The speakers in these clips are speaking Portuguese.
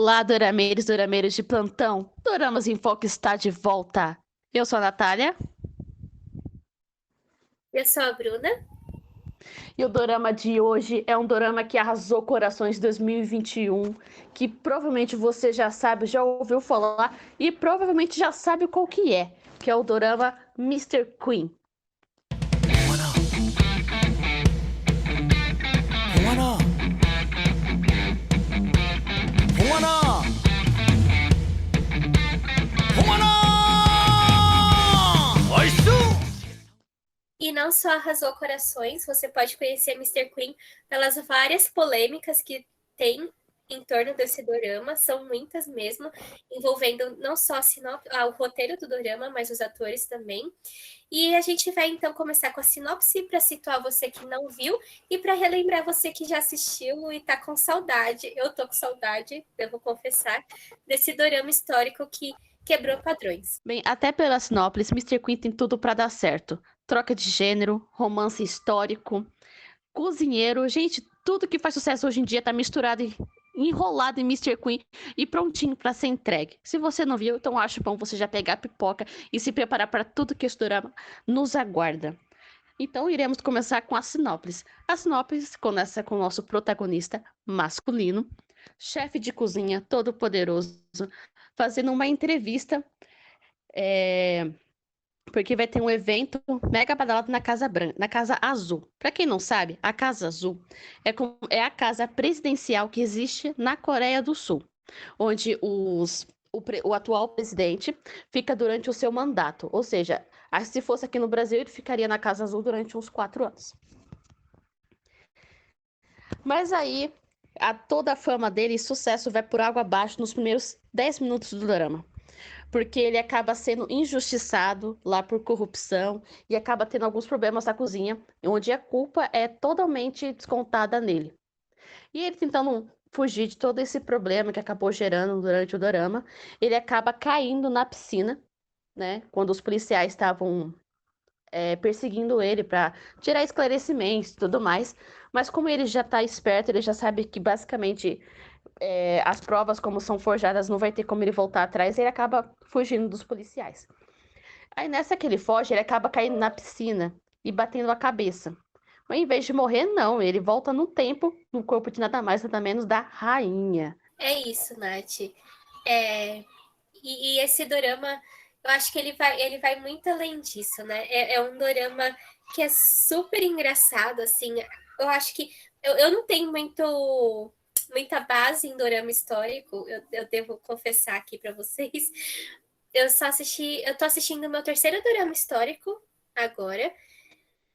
Olá, dorameiros de plantão. Doramas em Foco está de volta. Eu sou a Natália Eu sou a Bruna. e o dorama de hoje é um dorama que arrasou corações 2021, que provavelmente você já sabe, já ouviu falar e provavelmente já sabe qual que é o dorama Mr. Queen. 홍환아, 홍환아, 홍환아, 홍환아! 얼쑤! E não só arrasou corações, você pode conhecer Mr. Queen pelas várias polêmicas que tem em torno desse dorama, são muitas mesmo, envolvendo não só o roteiro do dorama, mas os atores também. E a gente vai então começar com a sinopse para situar você que não viu e para relembrar você que já assistiu e está com saudade. Eu tô com saudade, devo confessar, desse dorama histórico que quebrou padrões. Bem, até pela sinopse, Mr. Queen tem tudo para dar certo. Troca de gênero, romance histórico, cozinheiro, gente, tudo que faz sucesso hoje em dia tá misturado e enrolado em Mr. Queen e prontinho para ser entregue. Se você não viu, então acho bom você já pegar a pipoca e se preparar para tudo que esse drama nos aguarda. Então iremos começar com a sinopse. A sinopse começa com o nosso protagonista masculino, chefe de cozinha todo poderoso, fazendo uma entrevista porque vai ter um evento mega badalado na Casa Branca, na Casa Azul. Para quem não sabe, a Casa Azul é a casa presidencial que existe na Coreia do Sul, onde o atual presidente fica durante o seu mandato. Ou seja, se fosse aqui no Brasil, ele ficaria na Casa Azul durante uns 4 anos. Mas aí, toda a fama dele e sucesso vai por água abaixo nos primeiros 10 minutos do drama, porque ele acaba sendo injustiçado lá por corrupção e acaba tendo alguns problemas na cozinha, onde a culpa é totalmente descontada nele. E ele tentando fugir de todo esse problema que acabou gerando durante o dorama, ele acaba caindo na piscina, né? Quando os policiais estavam perseguindo ele para tirar esclarecimentos e tudo mais. Mas como ele já tá esperto, ele já sabe que basicamente as provas, como são forjadas, não vai ter como ele voltar atrás, ele acaba fugindo dos policiais. Aí nessa que ele foge, ele acaba caindo na piscina e batendo a cabeça. Mas em vez de morrer, não, ele volta no tempo, no corpo de nada mais, nada menos da rainha. É isso, Nath. É, e esse dorama, eu acho que ele vai muito além disso, né? É um dorama que é super engraçado, assim. Eu acho que eu não tenho muita base em dorama histórico, eu devo confessar aqui para vocês. Eu tô assistindo o meu terceiro dorama histórico agora.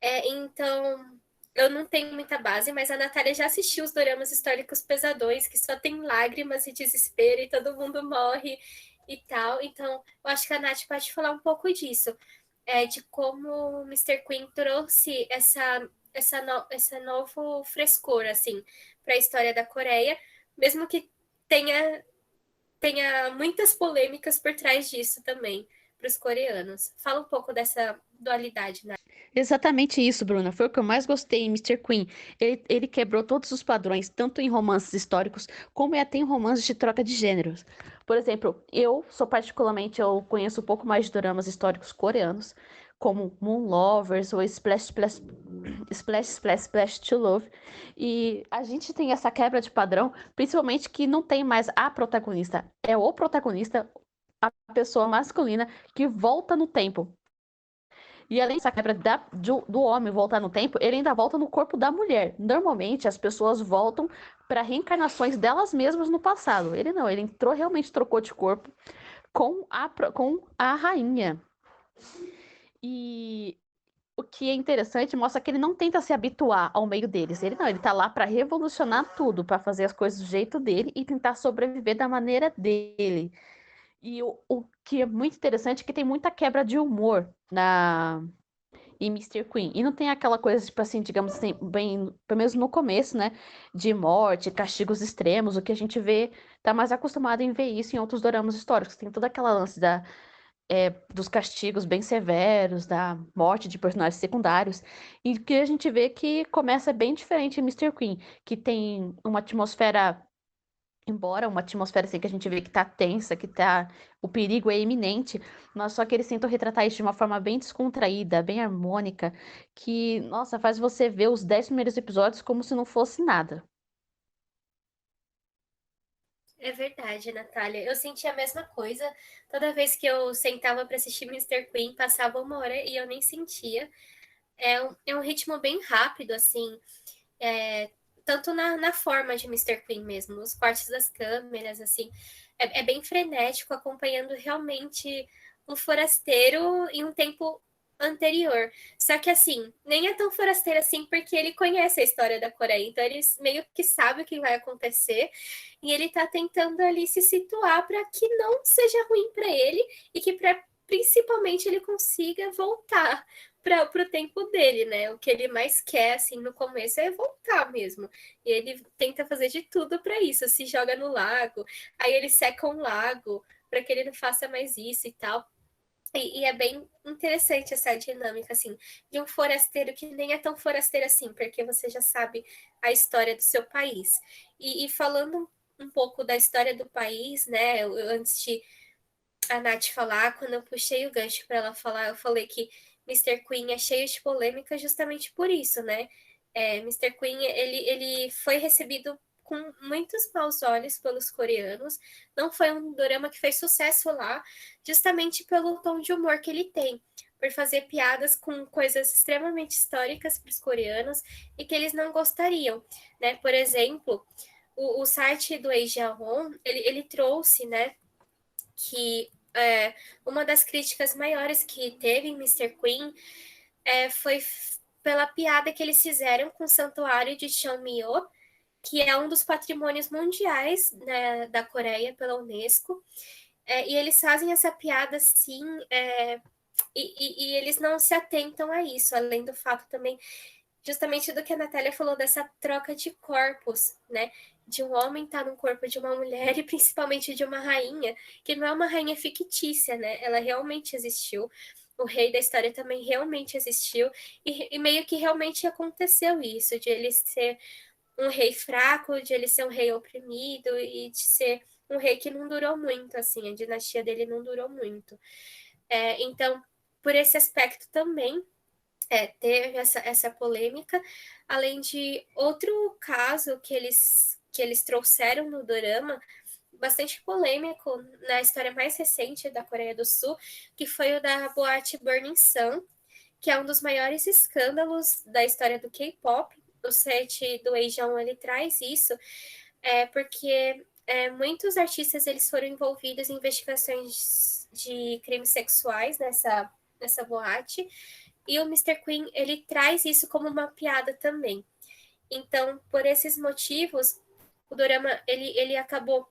Então, eu não tenho muita base, mas a Natália já assistiu os doramas históricos pesadões, que só tem lágrimas e desespero e todo mundo morre e tal. Então, eu acho que a Nath pode falar um pouco disso, de como o Mr. Queen trouxe essa novo frescor, assim, para a história da Coreia, mesmo que tenha muitas polêmicas por trás disso também, para os coreanos. Fala um pouco dessa dualidade, Nath. Exatamente isso, Bruna. Foi o que eu mais gostei em Mr. Queen. Ele quebrou todos os padrões, tanto em romances históricos, como até em romances de troca de gêneros. Por exemplo, eu conheço um pouco mais de dramas históricos coreanos, como Moon Lovers ou Splash Splash Splash Splash Splash to Love. E a gente tem essa quebra de padrão, principalmente que não tem mais a protagonista, é o protagonista, a pessoa masculina que volta no tempo. E além dessa quebra do homem voltar no tempo, ele ainda volta no corpo da mulher. Normalmente as pessoas voltam para reencarnações delas mesmas no passado. Ele não, ele entrou, realmente trocou de corpo com a rainha. E o que é interessante mostra que ele não tenta se habituar ao meio deles. Ele não, ele tá lá para revolucionar tudo, para fazer as coisas do jeito dele e tentar sobreviver da maneira dele. E o que é muito interessante é que tem muita quebra de humor em Mr. Queen. E não tem aquela coisa, tipo assim, digamos assim, bem, pelo menos no começo, né? De morte, castigos extremos, o que a gente vê, tá mais acostumado em ver isso em outros doramas históricos. Tem toda aquela lance dos castigos bem severos, da morte de personagens secundários. E que a gente vê que começa bem diferente em Mr. Queen, que tem uma atmosfera embora uma atmosfera assim que a gente vê que tá tensa, que tá o perigo é iminente, mas só que eles tentam retratar isso de uma forma bem descontraída, bem harmônica, que, nossa, faz você ver os 10 primeiros episódios como se não fosse nada. É verdade, Natália. Eu senti a mesma coisa. Toda vez que eu sentava para assistir Mr. Queen, passava 1 hora e eu nem sentia. É um ritmo bem rápido, assim, tanto na forma de Mr. Queen mesmo, os cortes das câmeras, assim, é bem frenético, acompanhando realmente um forasteiro em um tempo anterior. Só que, assim, nem é tão forasteiro assim, porque ele conhece a história da Coreia, então ele meio que sabe o que vai acontecer, e ele tá tentando ali se situar para que não seja ruim para ele e que principalmente ele consiga voltar para o tempo dele, né? O que ele mais quer, assim, no começo é voltar mesmo. E ele tenta fazer de tudo para isso, se joga no lago, aí ele seca um lago para que ele não faça mais isso e tal. E é bem interessante essa dinâmica, assim, de um forasteiro que nem é tão forasteiro assim, porque você já sabe a história do seu país. E falando um pouco da história do país, né? Antes de a Nath falar, quando eu puxei o gancho para ela falar, eu falei que Mr. Queen é cheio de polêmica justamente por isso, né? Mr. Queen, ele foi recebido com muitos maus olhos pelos coreanos. Não foi um dorama que fez sucesso lá, justamente pelo tom de humor que ele tem, por fazer piadas com coisas extremamente históricas para os coreanos e que eles não gostariam, né? Por exemplo, o site do Eijaon, ele trouxe, né, que uma das críticas maiores que teve em Mr. Queen foi pela piada que eles fizeram com o santuário de Cheonmyo, que é um dos patrimônios mundiais, né, da Coreia pela Unesco. E eles fazem essa piada, sim, e eles não se atentam a isso, além do fato também, justamente do que a Natália falou, dessa troca de corpos, né? De um homem estar no corpo de uma mulher e principalmente de uma rainha, que não é uma rainha fictícia, né? Ela realmente existiu. O rei da história também realmente existiu. E meio que realmente aconteceu isso, de ele ser um rei fraco, de ele ser um rei oprimido e de ser um rei que não durou muito, assim, a dinastia dele não durou muito. Então, por esse aspecto também, teve essa polêmica, além de outro caso que eles trouxeram no dorama, bastante polêmico na história mais recente da Coreia do Sul, que foi o da boate Burning Sun, que é um dos maiores escândalos da história do K-pop. O site do Eijan, ele traz isso, porque muitos artistas eles foram envolvidos em investigações de crimes sexuais nessa boate, e o Mr. Queen, ele traz isso como uma piada também. Então, por esses motivos, o dorama, ele acabou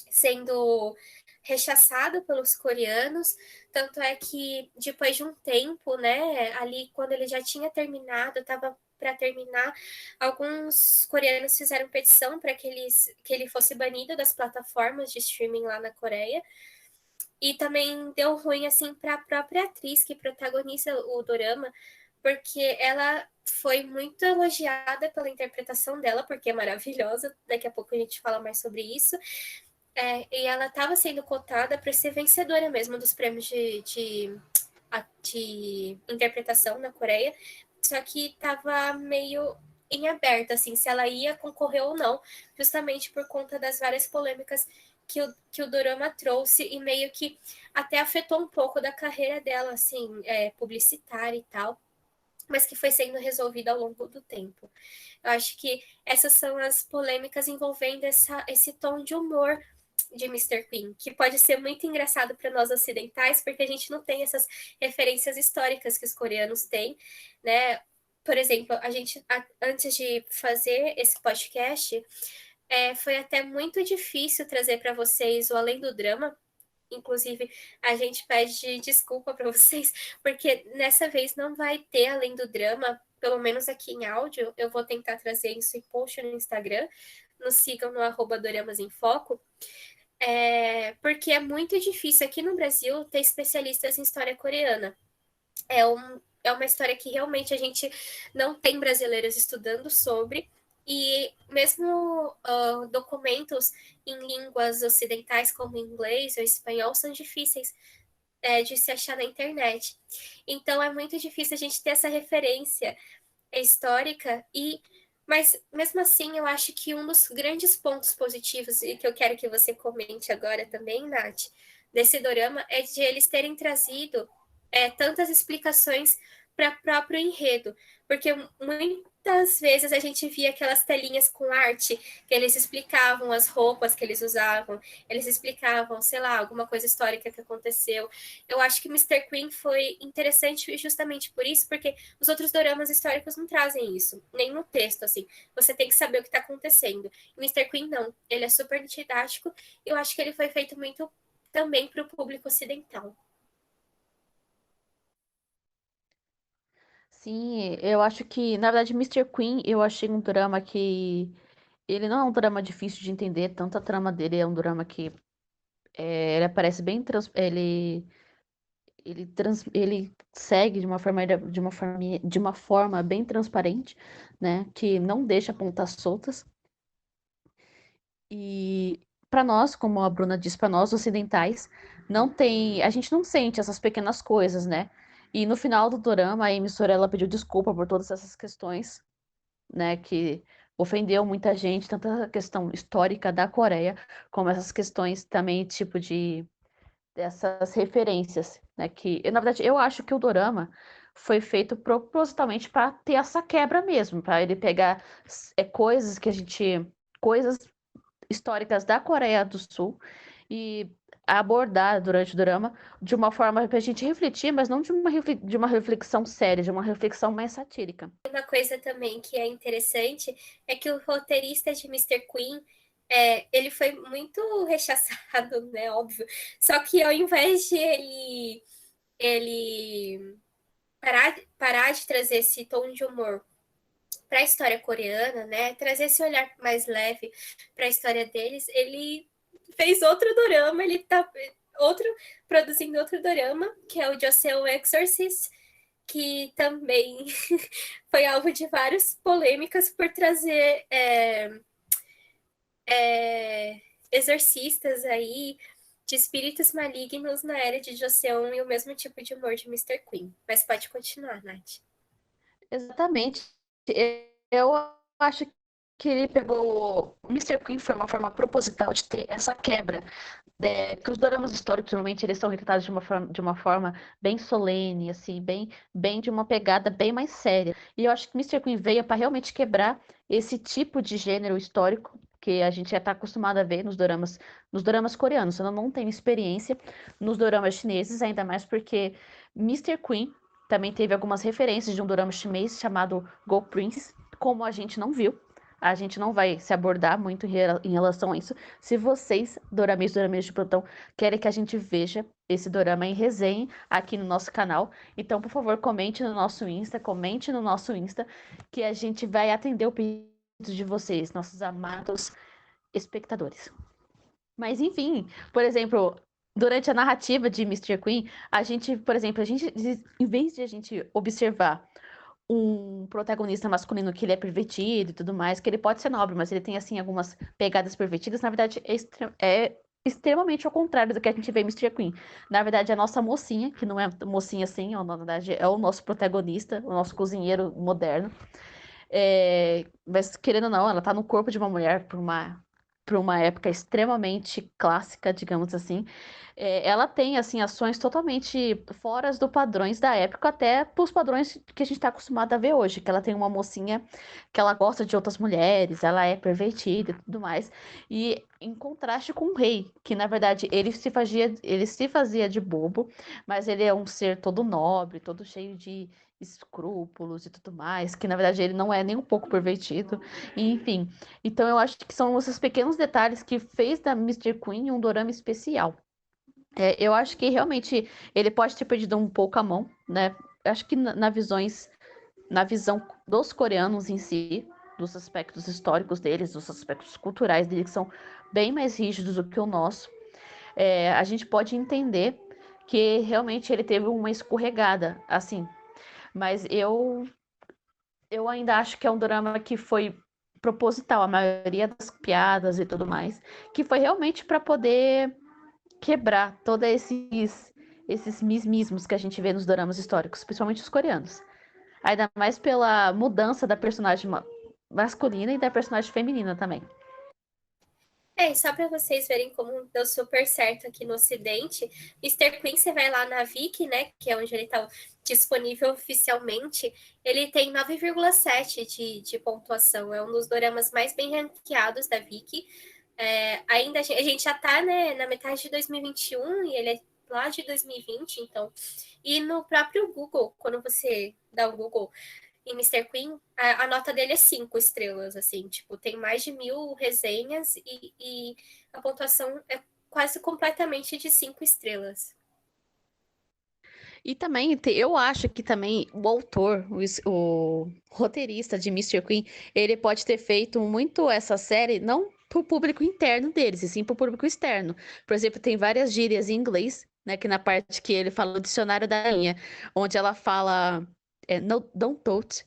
sendo rechaçado pelos coreanos, tanto é que depois de um tempo, né, ali quando ele já tinha terminado, estava para terminar, alguns coreanos fizeram petição para que ele fosse banido das plataformas de streaming lá na Coreia. E também deu ruim assim para a própria atriz que protagoniza o dorama, porque ela foi muito elogiada pela interpretação dela, porque é maravilhosa. Daqui a pouco a gente fala mais sobre isso. E ela estava sendo cotada para ser vencedora mesmo dos prêmios de interpretação na Coreia, só que estava meio em aberto, assim, se ela ia concorrer ou não, justamente por conta das várias polêmicas que o dorama trouxe e meio que até afetou um pouco da carreira dela, assim, publicitária e tal, mas que foi sendo resolvida ao longo do tempo. Eu acho que essas são as polêmicas envolvendo esse tom de humor de Mr. Queen, que pode ser muito engraçado para nós ocidentais, porque a gente não tem essas referências históricas que os coreanos têm, né? Por exemplo, a gente, antes de fazer esse podcast, foi até muito difícil trazer para vocês o Além do Drama. Inclusive, a gente pede desculpa para vocês, porque nessa vez não vai ter Além do Drama, pelo menos aqui em áudio. Eu vou tentar trazer isso em post no Instagram. Nos sigam no @Doramas em Foco. Porque é muito difícil aqui no Brasil ter especialistas em história coreana. É uma história que realmente a gente não tem brasileiros estudando sobre, E mesmo documentos em línguas ocidentais, como inglês ou espanhol, são difíceis de se achar na internet. Então é muito difícil a gente ter essa referência histórica mas mesmo assim eu acho que um dos grandes pontos positivos e que eu quero que você comente agora também, Nath, desse dorama é de eles terem trazido tantas explicações para o próprio enredo, porque muitas vezes a gente via aquelas telinhas com arte que eles explicavam as roupas que eles usavam, eles explicavam, sei lá, alguma coisa histórica que aconteceu. Eu acho que Mr. Queen foi interessante justamente por isso, porque os outros doramas históricos não trazem isso, nem no texto, assim. Você tem que saber o que está acontecendo. E Mr. Queen não, ele é super didático e eu acho que ele foi feito muito também para o público ocidental. Sim, eu acho que, na verdade, Mr. Queen, eu achei um drama que. Ele não é um drama difícil de entender, tanto a trama dele é um drama que ele aparece bem. Ele segue de uma forma bem transparente, né? Que não deixa pontas soltas. E para nós, como a Bruna disse, para nós ocidentais, a gente não sente essas pequenas coisas, né? E no final do dorama, a emissora ela pediu desculpa por todas essas questões, né, que ofendeu muita gente, tanto a questão histórica da Coreia, como essas questões também, tipo de dessas referências, né, na verdade, eu acho que o dorama foi feito propositalmente para ter essa quebra mesmo, para ele pegar coisas históricas da Coreia do Sul e abordar durante o drama de uma forma para a gente refletir, mas não de uma reflexão séria, de uma reflexão mais satírica. Uma coisa também que é interessante é que o roteirista de Mr. Queen, ele foi muito rechaçado, né, óbvio. Só que ao invés de ele parar de trazer esse tom de humor para a história coreana, né, trazer esse olhar mais leve para a história deles, ele fez outro dorama, ele tá produzindo outro dorama, que é o Joseon Exorcist, que também foi alvo de várias polêmicas por trazer exorcistas aí de espíritos malignos na era de Joseon e o mesmo tipo de humor de Mr. Queen. Mas pode continuar, Nath. Exatamente. Eu acho que ele pegou. O Mr. Queen foi uma forma proposital de ter essa quebra. Que os doramas históricos, normalmente, eles são retratados de uma forma bem solene, assim, bem de uma pegada bem mais séria. E eu acho que Mr. Queen veio para realmente quebrar esse tipo de gênero histórico que a gente já está acostumado a ver nos doramas coreanos. Eu não tenho experiência nos doramas chineses, ainda mais porque Mr. Queen também teve algumas referências de um dorama chinês chamado Go Prince, como a gente não viu. A gente não vai se abordar muito em relação a isso. Se vocês, dorameiros de plantão, querem que a gente veja esse dorama em resenha aqui no nosso canal, então, por favor, comente no nosso Insta, que a gente vai atender o pedido de vocês, nossos amados espectadores. Mas, enfim, por exemplo, durante a narrativa de Mr. Queen, por exemplo, em vez de a gente observar um protagonista masculino que ele é pervertido e tudo mais, que ele pode ser nobre, mas ele tem, assim, algumas pegadas pervertidas, na verdade, é extremamente ao contrário do que a gente vê em Mr. Queen. Na verdade, a nossa mocinha, que não é mocinha assim, na verdade, é o nosso protagonista, o nosso cozinheiro moderno. Mas, querendo ou não, ela tá no corpo de uma mulher por uma época extremamente clássica, digamos assim. Ela tem, assim, ações totalmente fora do padrões da época, até para os padrões que a gente está acostumado a ver hoje, que ela tem uma mocinha que ela gosta de outras mulheres, ela é pervertida e tudo mais. E em contraste com o rei, que na verdade ele se fazia de bobo, mas ele é um ser todo nobre, todo cheio de escrúpulos e tudo mais, que na verdade ele não é nem um pouco pervertido, e, enfim. Então eu acho que são esses pequenos detalhes que fez da Mr. Queen um dorama especial. Eu acho que realmente ele pode ter perdido um pouco a mão, né? Eu acho que na visão dos coreanos em si, dos aspectos históricos deles, dos aspectos culturais deles, que são bem mais rígidos do que o nosso, a gente pode entender que realmente ele teve uma escorregada, assim. Mas eu ainda acho que é um drama que foi proposital, a maioria das piadas e tudo mais, que foi realmente para poder quebrar todos esses mismos que a gente vê nos doramas históricos, principalmente os coreanos. Ainda mais pela mudança da personagem masculina e da personagem feminina também. E só para vocês verem como deu super certo aqui no Ocidente, Mr. Queen, você vai lá na Viki, né, que é onde ele está disponível oficialmente, ele tem 9,7 de pontuação, é um dos doramas mais bem ranqueados da Viki. Ainda a gente já está, né, na metade de 2021 e ele é lá de 2020, então. E no próprio Google, quando você dá o Google em Mr. Queen, a nota dele é 5 estrelas, assim, tipo, tem mais de 1.000 resenhas e a pontuação é quase completamente de 5 estrelas. E também, eu acho que também o autor, o roteirista de Mr. Queen, ele pode ter feito muito essa série, não pro público interno deles, e sim pro público externo. Por exemplo, tem várias gírias em inglês, né, que na parte que ele fala o dicionário da rainha, onde ela fala no, don't tote,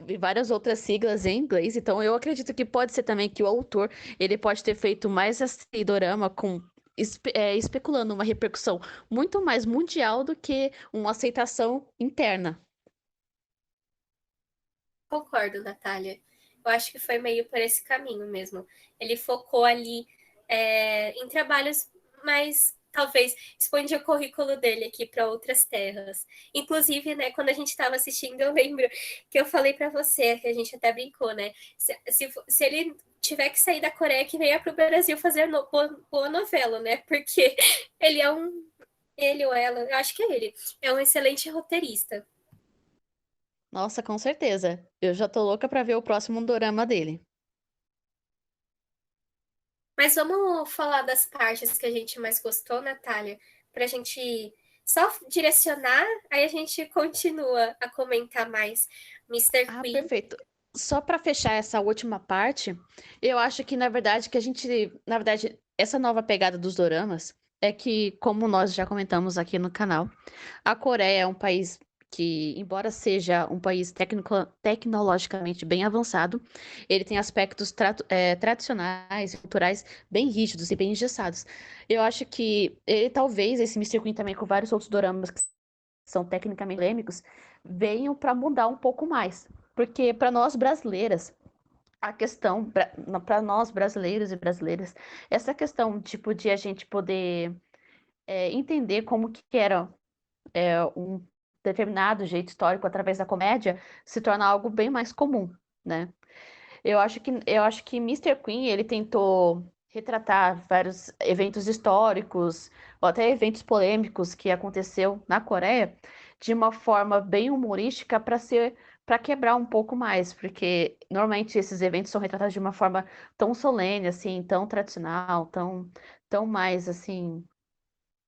e várias outras siglas em inglês. Então, eu acredito que pode ser também que o autor, ele pode ter feito mais esse dorama com especulando uma repercussão muito mais mundial do que uma aceitação interna. Concordo, Natália. Eu acho que foi meio por esse caminho mesmo. Ele focou ali em trabalhos mais, talvez, expandir o currículo dele aqui para outras terras. Inclusive, né, quando a gente estava assistindo, eu lembro que eu falei para você, que a gente até brincou, né? Se ele tiver que sair da Coreia, que venha para o Brasil fazer boa novela, né? Porque ele é ele ou ela, eu acho que é ele, é um excelente roteirista. Nossa, com certeza. Eu já tô louca pra ver o próximo dorama dele. Mas vamos falar das partes que a gente mais gostou, Natália, para a gente só direcionar, aí a gente continua a comentar mais Mr. Ah, Queen. perfeito. Só para fechar essa última parte, eu acho que na verdade essa nova pegada dos doramas é que, como nós já comentamos aqui no canal, a Coreia é um país que, embora seja um país tecnologicamente bem avançado, ele tem aspectos tradicionais e culturais bem rígidos e bem engessados. Eu acho que ele talvez, esse Mr. Queen também com vários outros doramas que são tecnicamente polêmicos, venham para mudar um pouco mais. Porque para nós brasileiras, a questão, para nós brasileiros e brasileiras, essa questão tipo de a gente poder entender como que era um determinado jeito histórico através da comédia se torna algo bem mais comum, né? Eu acho que Mr. Queen, ele tentou retratar vários eventos históricos ou até eventos polêmicos que aconteceu na Coreia de uma forma bem humorística para quebrar um pouco mais, porque normalmente esses eventos são retratados de uma forma tão solene assim, tão tradicional, tão mais assim,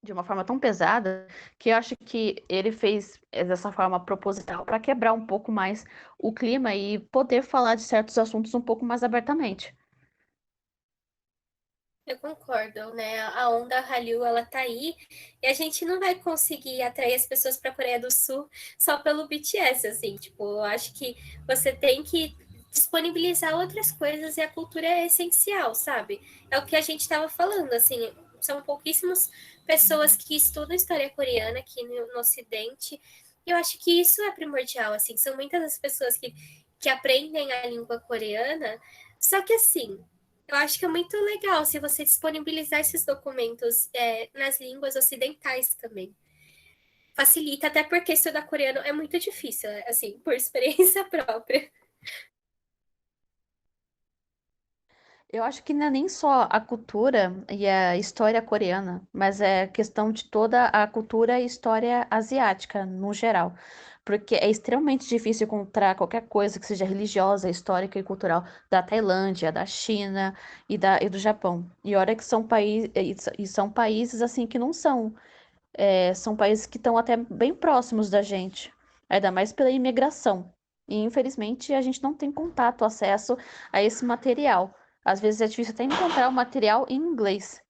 de uma forma tão pesada, que eu acho que ele fez dessa forma proposital para quebrar um pouco mais o clima e poder falar de certos assuntos um pouco mais abertamente. Eu concordo, né? A onda Hallyu, ela tá aí e a gente não vai conseguir atrair as pessoas para a Coreia do Sul só pelo BTS, assim, tipo, eu acho que você tem que disponibilizar outras coisas e a cultura é essencial, sabe? É o que a gente estava falando, assim, são pouquíssimas pessoas que estudam história coreana aqui no Ocidente e eu acho que isso é primordial, assim, são muitas as pessoas que aprendem a língua coreana, só que assim, eu acho que é muito legal se você disponibilizar esses documentos nas línguas ocidentais também. Facilita, até porque estudar coreano é muito difícil, assim, por experiência própria. Eu acho que não é nem só a cultura e a história coreana, mas é questão de toda a cultura e história asiática, no geral. Porque é extremamente difícil encontrar qualquer coisa que seja religiosa, histórica e cultural da Tailândia, da China e do Japão. E olha que são países assim que não são países que estão até bem próximos da gente, ainda mais pela imigração. E infelizmente a gente não tem contato, acesso a esse material. Às vezes é difícil até encontrar o material em inglês.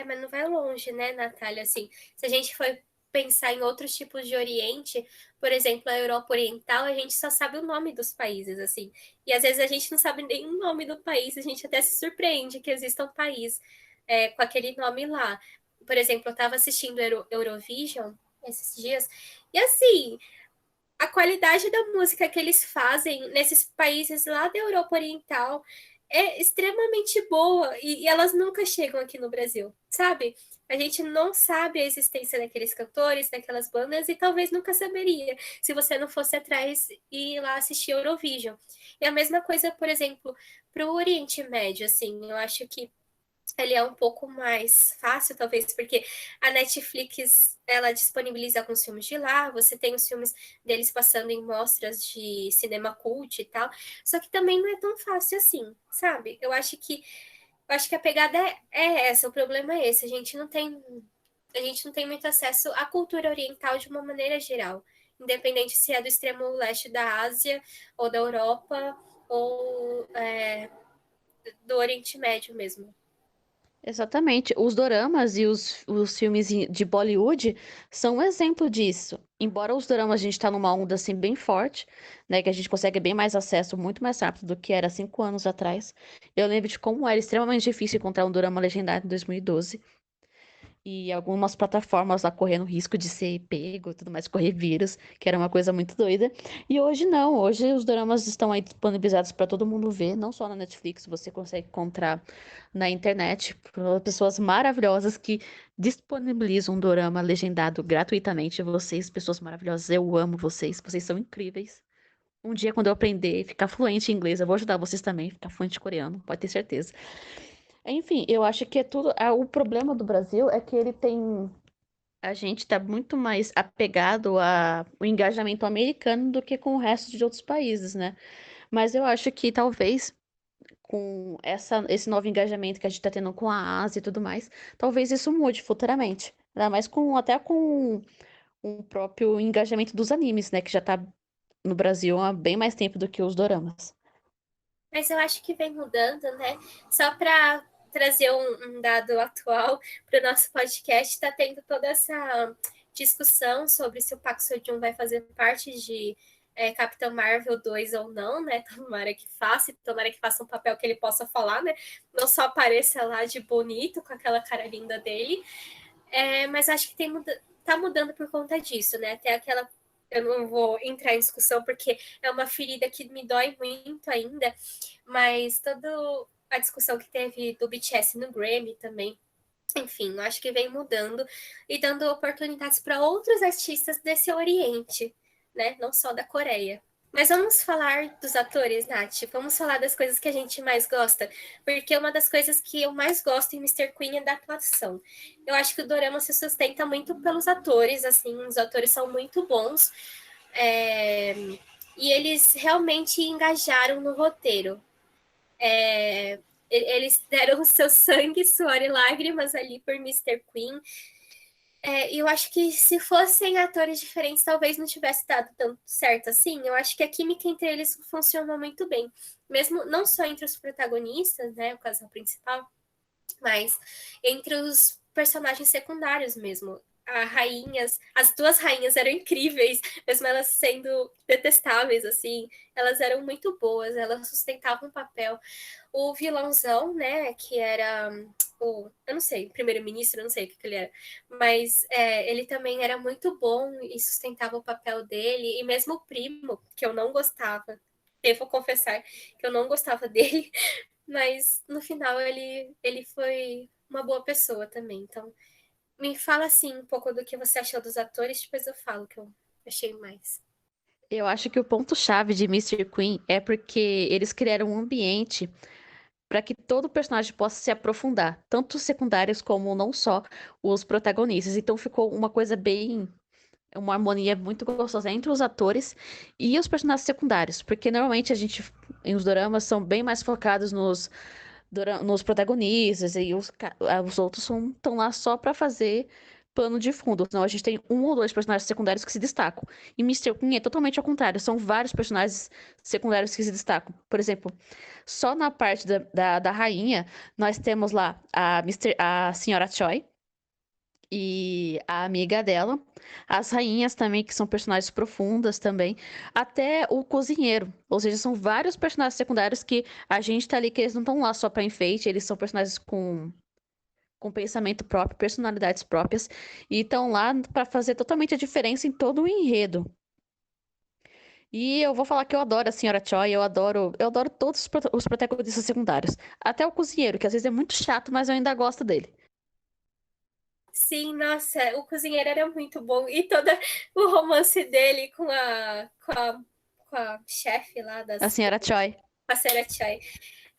Mas não vai longe, né, Natália? Assim, se a gente for pensar em outros tipos de Oriente, por exemplo, a Europa Oriental, a gente só sabe o nome dos países, assim. E às vezes a gente não sabe nem o nome do país, a gente até se surpreende que exista um país com aquele nome lá. Por exemplo, eu estava assistindo Eurovision esses dias, e assim, a qualidade da música que eles fazem nesses países lá da Europa Oriental é extremamente boa e elas nunca chegam aqui no Brasil, sabe? A gente não sabe a existência daqueles cantores, daquelas bandas e talvez nunca saberia se você não fosse atrás e ir lá assistir Eurovision. E a mesma coisa, por exemplo, para o Oriente Médio, assim, eu acho que ele é um pouco mais fácil, talvez, porque a Netflix, ela disponibiliza alguns filmes de lá, você tem os filmes deles passando em mostras de cinema cult e tal, só que também não é tão fácil assim, sabe? Eu acho que a pegada é essa, o problema é esse, a gente não tem muito acesso à cultura oriental de uma maneira geral, independente se é do extremo leste da Ásia, ou da Europa, ou do Oriente Médio mesmo. Exatamente. Os doramas e os filmes de Bollywood são um exemplo disso. Embora os doramas a gente tá numa onda assim bem forte, né, que a gente consegue bem mais acesso muito mais rápido do que era 5 anos atrás. Eu lembro de como era extremamente difícil encontrar um dorama legendado em 2012. E algumas plataformas lá correndo risco de ser pego e tudo mais, correr vírus, que era uma coisa muito doida. E hoje não, hoje os dramas estão aí disponibilizados para todo mundo ver, não só na Netflix, você consegue encontrar na internet por pessoas maravilhosas que disponibilizam um dorama legendado gratuitamente. Vocês, pessoas maravilhosas, eu amo vocês, vocês são incríveis. Um dia, quando eu aprender e ficar fluente em inglês, eu vou ajudar vocês também a ficar fluente em coreano, pode ter certeza. Enfim, eu acho que é tudo. O problema do Brasil é que ele tem. A gente tá muito mais apegado ao engajamento americano do que com o resto de outros países, né? Mas eu acho que talvez com esse novo engajamento que a gente tá tendo com a Ásia e tudo mais, talvez isso mude futuramente. Ainda mais até com o próprio engajamento dos animes, né? Que já tá no Brasil há bem mais tempo do que os doramas. Mas eu acho que vem mudando, né? Só para trazer um dado atual para o nosso podcast, está tendo toda essa discussão sobre se o Park Seo-joon vai fazer parte de Capitão Marvel 2 ou não, né? Tomara que faça um papel que ele possa falar, né? Não só apareça lá de bonito com aquela cara linda dele, mas acho que tá mudando por conta disso, né? Até aquela. Eu não vou entrar em discussão porque é uma ferida que me dói muito ainda, mas toda a discussão que teve do BTS no Grammy também, enfim, eu acho que vem mudando e dando oportunidades para outros artistas desse Oriente, né? Não só da Coreia. Mas vamos falar dos atores, Nath. Vamos falar das coisas que a gente mais gosta. Porque uma das coisas que eu mais gosto em Mr. Queen é da atuação. Eu acho que o Dorama se sustenta muito pelos atores, assim, os atores são muito bons. É, E eles realmente engajaram no roteiro. Eles deram o seu sangue, suor e lágrimas ali por Mr. Queen. E eu acho que se fossem atores diferentes, talvez não tivesse dado tanto certo assim. Eu acho que a química entre eles funcionou muito bem. Mesmo não só entre os protagonistas, né, o casal principal, mas entre os personagens secundários mesmo. As duas rainhas eram incríveis, mesmo elas sendo detestáveis, assim, elas eram muito boas, elas sustentavam o papel. O vilãozão, né, que era eu não sei, primeiro-ministro, eu não sei o que ele era, mas ele também era muito bom e sustentava o papel dele, e mesmo o primo, que eu não gostava, devo confessar que eu não gostava dele, mas no final ele foi uma boa pessoa também. Então, me fala assim um pouco do que você achou dos atores, depois eu falo o que eu achei mais. Eu acho que o ponto-chave de Mr. Queen é porque eles criaram um ambiente para que todo personagem possa se aprofundar, tanto os secundários como não só os protagonistas. Então ficou uma coisa bem, uma harmonia muito gostosa entre os atores e os personagens secundários, porque normalmente a gente em os doramas são bem mais focados nos protagonistas e os outros estão lá só para fazer pano de fundo. Senão a gente tem um ou dois personagens secundários que se destacam. E Mr. Queen é totalmente ao contrário. São vários personagens secundários que se destacam. Por exemplo, só na parte da rainha, nós temos lá a Senhora Choi. e a amiga dela. As rainhas também, que são personagens profundas também. Até o cozinheiro. Ou seja, são vários personagens secundários que a gente tá ali, que eles não estão lá só pra enfeite, eles são personagens com pensamento próprio, personalidades próprias, e estão lá pra fazer totalmente a diferença em todo o enredo. E eu vou falar que eu adoro a Senhora Choi, eu adoro todos os protagonistas secundários. Até o cozinheiro, que às vezes é muito chato, mas eu ainda gosto dele. Sim, nossa, o cozinheiro era muito bom. E todo o romance dele com a chefe lá A Senhora Choi. com a Sarah Choi.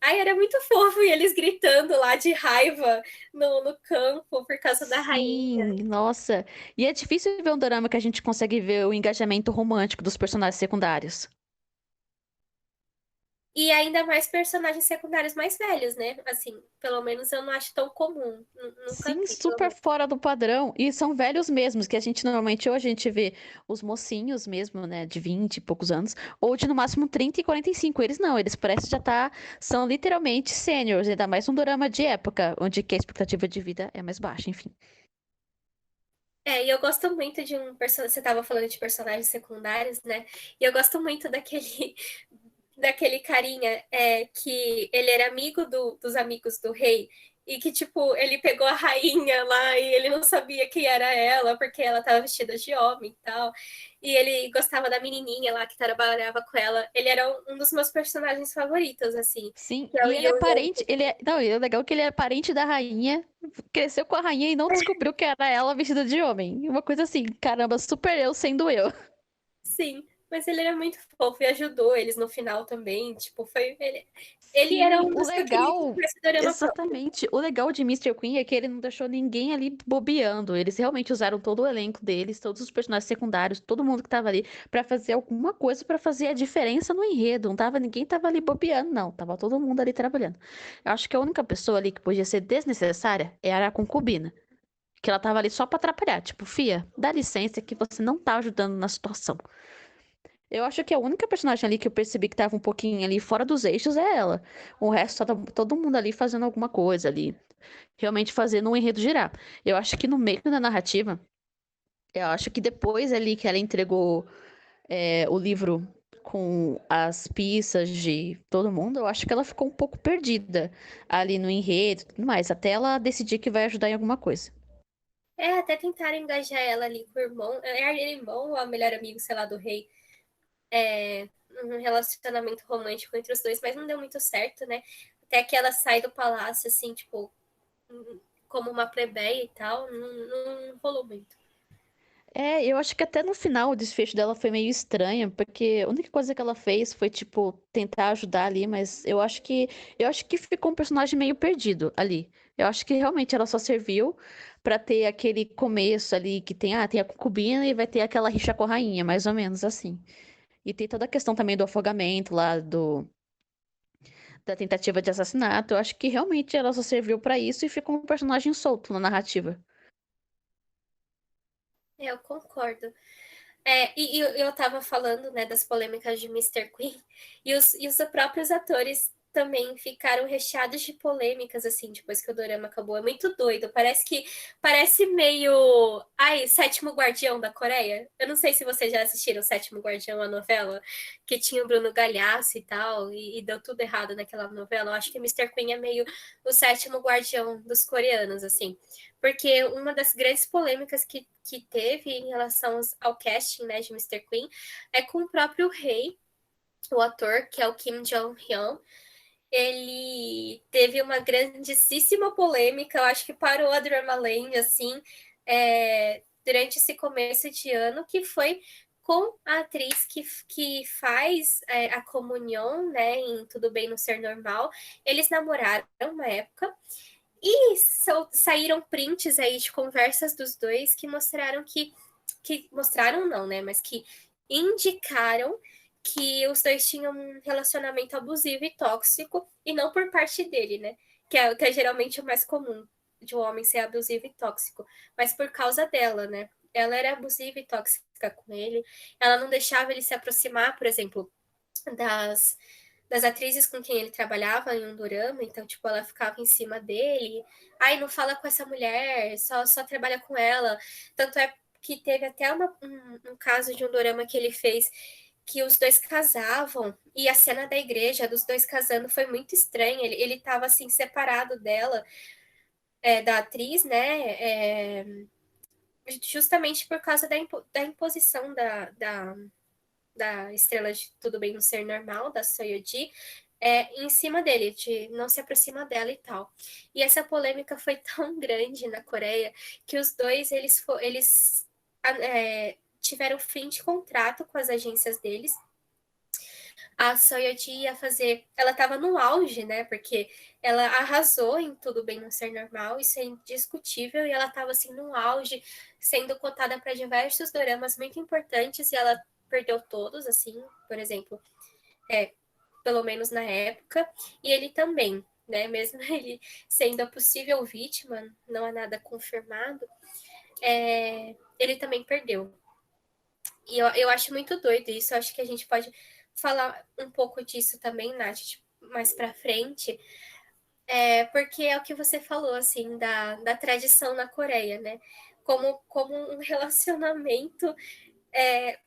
Ai, era muito fofo, e eles gritando lá de raiva no campo por causa da rainha. Sim, nossa. E é difícil ver um dorama que a gente consegue ver o engajamento romântico dos personagens secundários. E ainda mais personagens secundários mais velhos, né? Assim, pelo menos eu não acho tão comum. Nunca Sim, vi, pelo super menos. fora do padrão. E são velhos mesmos, que a gente normalmente hoje a gente vê os mocinhos mesmo, né, de 20 e poucos anos, ou de no máximo 30 e 45. Eles não, eles parecem já estar, são literalmente sêniores, ainda mais um dorama de época, onde que a expectativa de vida é mais baixa, enfim. É, e eu gosto muito de um personagem. Você estava falando de personagens secundários, né? E eu gosto muito daquele carinha que ele era amigo dos amigos do rei. E que, tipo, ele pegou a rainha lá e ele não sabia quem era ela, porque ela estava vestida de homem e tal. E ele gostava da menininha lá que trabalhava com ela. Ele era um dos meus personagens favoritos, assim. Sim, Que é o e ele é Yuya. parente, não, e é legal que ele é parente da rainha, cresceu com a rainha e não descobriu que era ela vestida de homem. Uma coisa assim, caramba, super eu sendo eu. Sim, mas ele era muito fofo e ajudou eles no final também. Tipo, foi ele era Sim, um o dos que eu queria que legal, tivesse dorama próprio. exatamente. O legal de Mr. Queen é que ele não deixou ninguém ali bobeando. Eles realmente usaram todo o elenco deles, todos os personagens secundários, todo mundo que tava ali pra fazer alguma coisa pra fazer a diferença no enredo. Ninguém tava ali bobeando, não. Tava todo mundo ali trabalhando. Eu acho que a única pessoa ali que podia ser desnecessária era a concubina, que ela tava ali só pra atrapalhar. Tipo, fia, dá licença que você não tá ajudando na situação. Eu acho que a única personagem ali que eu percebi que tava um pouquinho ali fora dos eixos é ela. O resto tá todo mundo ali fazendo alguma coisa ali, realmente fazendo um enredo girar. Eu acho que no meio da narrativa, eu acho que depois ali que ela entregou o livro com as pistas de todo mundo, eu acho que ela ficou um pouco perdida ali no enredo e tudo mais, até ela decidir que vai ajudar em alguma coisa. Até tentaram engajar ela ali com o irmão. É irmão ou a melhor amigo, sei lá, do rei. Um relacionamento romântico entre os dois, mas não deu muito certo, né? Até que ela sai do palácio, assim, tipo, como uma plebeia e tal. Não rolou muito. Eu acho que até no final o desfecho dela foi meio estranho, porque a única coisa que ela fez foi, tipo, tentar ajudar ali, mas eu acho que ficou um personagem meio perdido ali. Eu acho que realmente ela só serviu pra ter aquele começo ali que tem a concubina e vai ter aquela rixa com a rainha, mais ou menos assim. E tem toda a questão também do afogamento lá, da tentativa de assassinato. Eu acho que realmente ela só serviu pra isso e ficou um personagem solto na narrativa. Eu concordo. E eu tava falando, né, das polêmicas de Mr. Queen, e os próprios atores também ficaram recheados de polêmicas, assim, depois que o dorama acabou. É muito doido. Parece meio. Ai, Sétimo Guardião da Coreia. Eu não sei se vocês já assistiram Sétimo Guardião, a novela, que tinha o Bruno Galhaço e tal, e deu tudo errado naquela novela. Eu acho que Mr. Queen é meio o sétimo guardião dos coreanos, assim. Porque uma das grandes polêmicas que teve em relação ao casting, né, de Mr. Queen é com o próprio rei, o ator, que é o Kim Jong-hyun. Ele teve uma grandíssima polêmica, eu acho que parou a Dramaland, assim, durante esse começo de ano, que foi com a atriz que faz a comunhão, né, em Tudo Bem no Ser Normal. Eles namoraram uma época, e saíram prints aí de conversas dos dois que mostraram que mostraram não, né? Mas que indicaram que os dois tinham um relacionamento abusivo e tóxico, e não por parte dele, né? Que é geralmente o mais comum de um homem ser abusivo e tóxico, mas por causa dela, né? Ela era abusiva e tóxica com ele, ela não deixava ele se aproximar, por exemplo, das das atrizes com quem ele trabalhava em um dorama, então, tipo, ela ficava em cima dele. Ai, não fala com essa mulher, só trabalha com ela. Tanto é que teve até um caso de um dorama que ele fez que os dois casavam, e a cena da igreja dos dois casando foi muito estranha. Ele tava, assim, separado dela, da atriz, né? Justamente por causa da imposição da estrela de Tudo Bem no Ser Normal, da Soyeon-ji, em cima dele, de não se aproxima dela e tal. E essa polêmica foi tão grande na Coreia que os dois, eles tiveram fim de contrato com as agências deles. A Soyeon-ji ia fazer... Ela estava no auge, né? Porque ela arrasou em Tudo Bem no Ser Normal, isso é indiscutível, e ela estava assim no auge, sendo cotada para diversos doramas muito importantes, e ela perdeu todos, assim, por exemplo, pelo menos na época, e ele também, né? Mesmo ele sendo a possível vítima, não há nada confirmado, ele também perdeu. E eu acho muito doido isso, eu acho que a gente pode falar um pouco disso também, Nath, tipo, mais pra frente, porque é o que você falou, assim, da tradição na Coreia, né? Como um relacionamento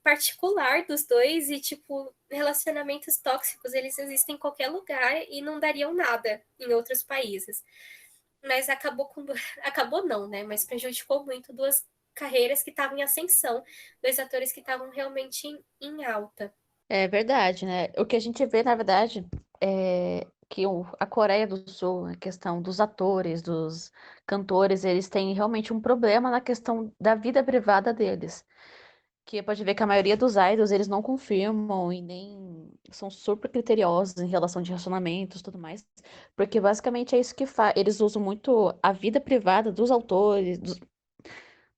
particular dos dois e, tipo, relacionamentos tóxicos, eles existem em qualquer lugar e não dariam nada em outros países. Mas acabou não, né? Mas prejudicou muito duas carreiras que estavam em ascensão, dois atores que estavam realmente em alta. É verdade, né? O que a gente vê, na verdade, é que a Coreia do Sul, a questão dos atores, dos cantores, eles têm realmente um problema na questão da vida privada deles. Que pode ver que a maioria dos idols, eles não confirmam e nem são super criteriosos em relação de relacionamentos e tudo mais. Porque basicamente é isso que faz. Eles usam muito a vida privada dos autores,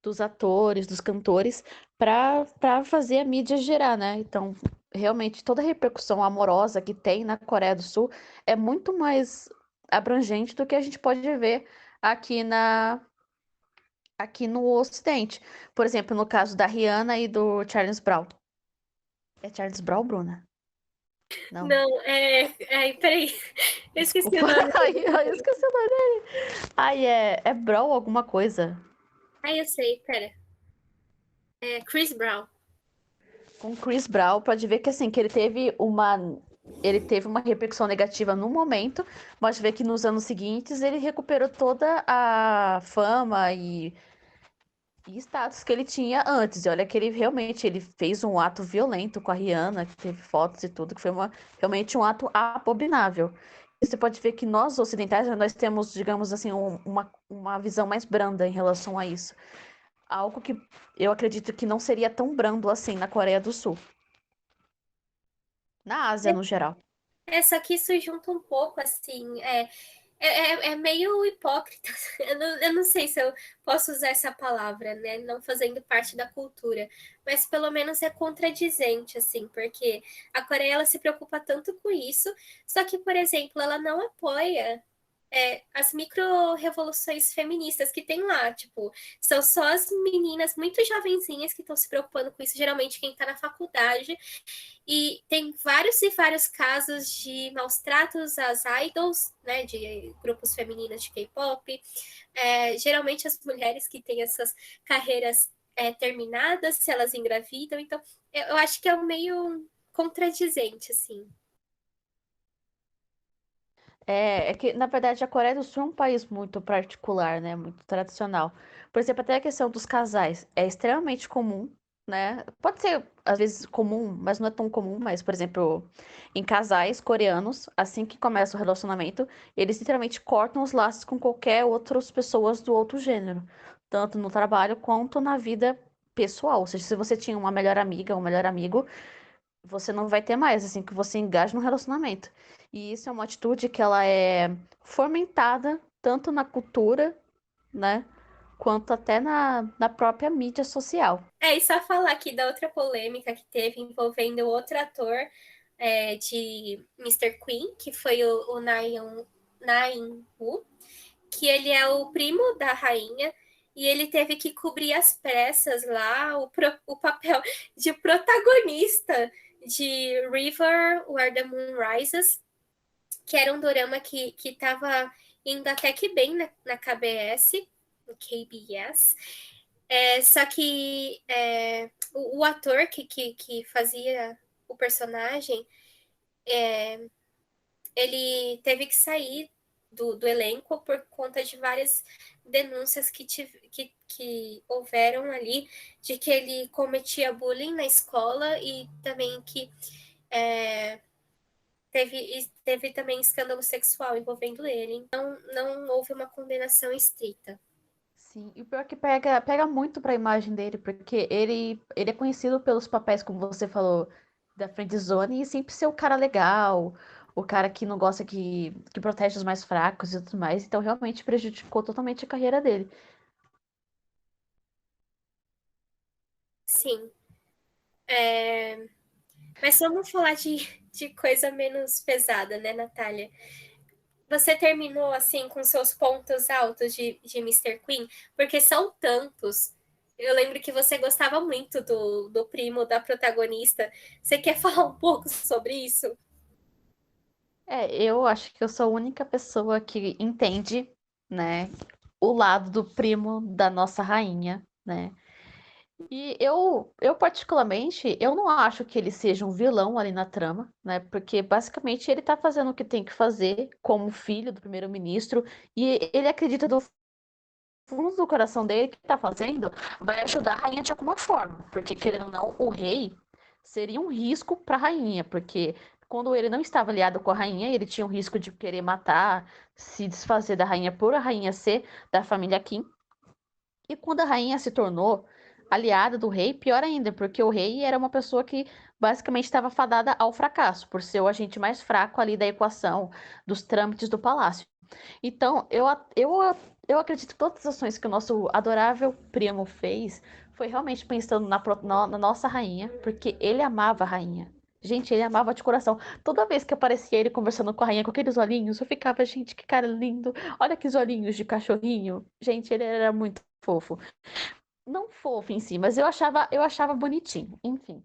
dos atores, dos cantores, para fazer a mídia girar, né? Então, realmente, toda a repercussão amorosa que tem na Coreia do Sul é muito mais abrangente do que a gente pode ver aqui aqui no Ocidente. Por exemplo, no caso da Rihanna e do Charles Brown. É Charles Brown, Bruna? Não. Não, peraí, eu esqueci o Desculpa. nome. Ai, eu esqueci o nome dele. Ai, é Brown alguma coisa. Eu sei, pera. É Chris Brown. Com Chris Brown, pode ver que assim, que ele teve uma repercussão negativa no momento, mas ver que nos anos seguintes ele recuperou toda a fama e status que ele tinha antes. E olha que ele realmente ele fez um ato violento com a Rihanna, que teve fotos e tudo, que foi realmente um ato abominável. E você pode ver que nós ocidentais, nós temos, digamos assim, uma visão mais branda em relação a isso. Algo que eu acredito que não seria tão brando assim na Coreia do Sul. Na Ásia, no geral. Só que isso junta um pouco, assim, é meio hipócrita. Eu não sei se eu posso usar essa palavra, né? Não fazendo parte da cultura. Mas pelo menos é contradizente, assim, porque a Coreia ela se preocupa tanto com isso, só que, por exemplo, ela não apoia as micro-revoluções feministas que tem lá, tipo, são só as meninas muito jovenzinhas que estão se preocupando com isso, geralmente quem está na faculdade, e tem vários e vários casos de maus tratos às idols, né, de grupos femininos de K-pop, geralmente as mulheres que têm essas carreiras terminadas, se elas engravidam, então eu acho que é um meio contradizente, assim. É que, na verdade, a Coreia do Sul é um país muito particular, né? Muito tradicional. Por exemplo, até a questão dos casais é extremamente comum, né? Pode ser, às vezes, comum, mas não é tão comum. Mas, por exemplo, em casais coreanos, assim que começa o relacionamento, eles literalmente cortam os laços com qualquer outras pessoas do outro gênero. Tanto no trabalho quanto na vida pessoal. Ou seja, se você tinha uma melhor amiga ou um melhor amigo, você não vai ter mais, assim, que você engaje no relacionamento. E isso é uma atitude que ela é fomentada tanto na cultura, né, quanto até na própria mídia social. E só falar aqui da outra polêmica que teve envolvendo outro ator de Mr. Queen, que foi o Nain-woo, que ele é o primo da rainha, e ele teve que cobrir às pressas lá o papel de protagonista de River Where the Moon Rises, que era um dorama que tava indo até que bem na KBS, no KBS. Só que o ator que fazia o personagem, ele teve que sair do elenco por conta de várias denúncias que houveram ali, de que ele cometia bullying na escola e também que teve também escândalo sexual envolvendo ele. Então, não houve uma condenação estrita. Sim, e o pior é que pega muito pra imagem dele, porque ele é conhecido pelos papéis, como você falou, da friendzone, e sempre ser o cara legal, o cara que não gosta que protege os mais fracos e tudo mais, então realmente prejudicou totalmente a carreira dele. Sim. Mas vamos falar de coisa menos pesada, né, Natália? Você terminou, assim, com seus pontos altos de Mr. Queen? Porque são tantos. Eu lembro que você gostava muito do primo da protagonista. Você quer falar um pouco sobre isso? Eu acho que eu sou a única pessoa que entende, né, o lado do primo da nossa rainha, né? E eu particularmente, eu não acho que ele seja um vilão ali na trama, né? Porque basicamente ele tá fazendo o que tem que fazer como filho do primeiro-ministro e ele acredita do fundo do coração dele que tá fazendo vai ajudar a rainha de alguma forma, porque querendo ou não, o rei seria um risco para a rainha, porque quando ele não estava aliado com a rainha, ele tinha o risco de querer matar, se desfazer da rainha por a rainha ser da família Kim. E quando a rainha se tornou aliada do rei, pior ainda, porque o rei era uma pessoa que basicamente estava fadada ao fracasso, por ser o agente mais fraco ali da equação dos trâmites do palácio. Então, eu acredito que todas as ações que o nosso adorável primo fez foi realmente pensando na nossa rainha, porque ele amava a rainha. Gente, ele amava de coração. Toda vez que aparecia ele conversando com a rainha com aqueles olhinhos, eu ficava, gente, que cara lindo. Olha que olhinhos de cachorrinho. Gente, ele era muito fofo. Não fofo em si, mas eu achava bonitinho. Enfim.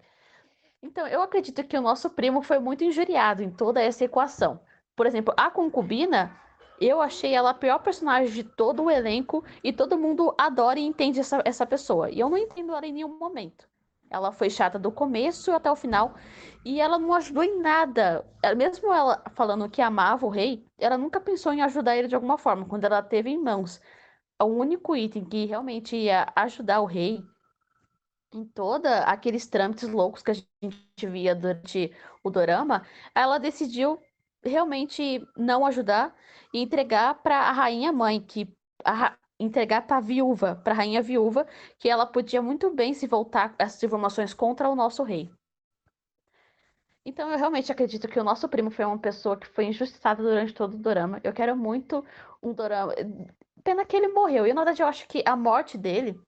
Então, eu acredito que o nosso primo foi muito injuriado em toda essa equação. Por exemplo, a concubina, eu achei ela a pior personagem de todo o elenco e todo mundo adora e entende essa pessoa. E eu não entendo ela em nenhum momento. Ela foi chata do começo até o final e ela não ajudou em nada. Mesmo ela falando que amava o rei, ela nunca pensou em ajudar ele de alguma forma. Quando ela teve em mãos o único item que realmente ia ajudar o rei em toda aqueles trâmites loucos que a gente via durante o dorama, ela decidiu realmente não ajudar e entregar para a rainha mãe, entregar para a viúva, para a rainha viúva, que ela podia muito bem se voltar essas informações contra o nosso rei. Então eu realmente acredito que o nosso primo foi uma pessoa que foi injustiçada durante todo o dorama. Eu quero muito um dorama. Pena que ele morreu. E na verdade eu acho que a morte dele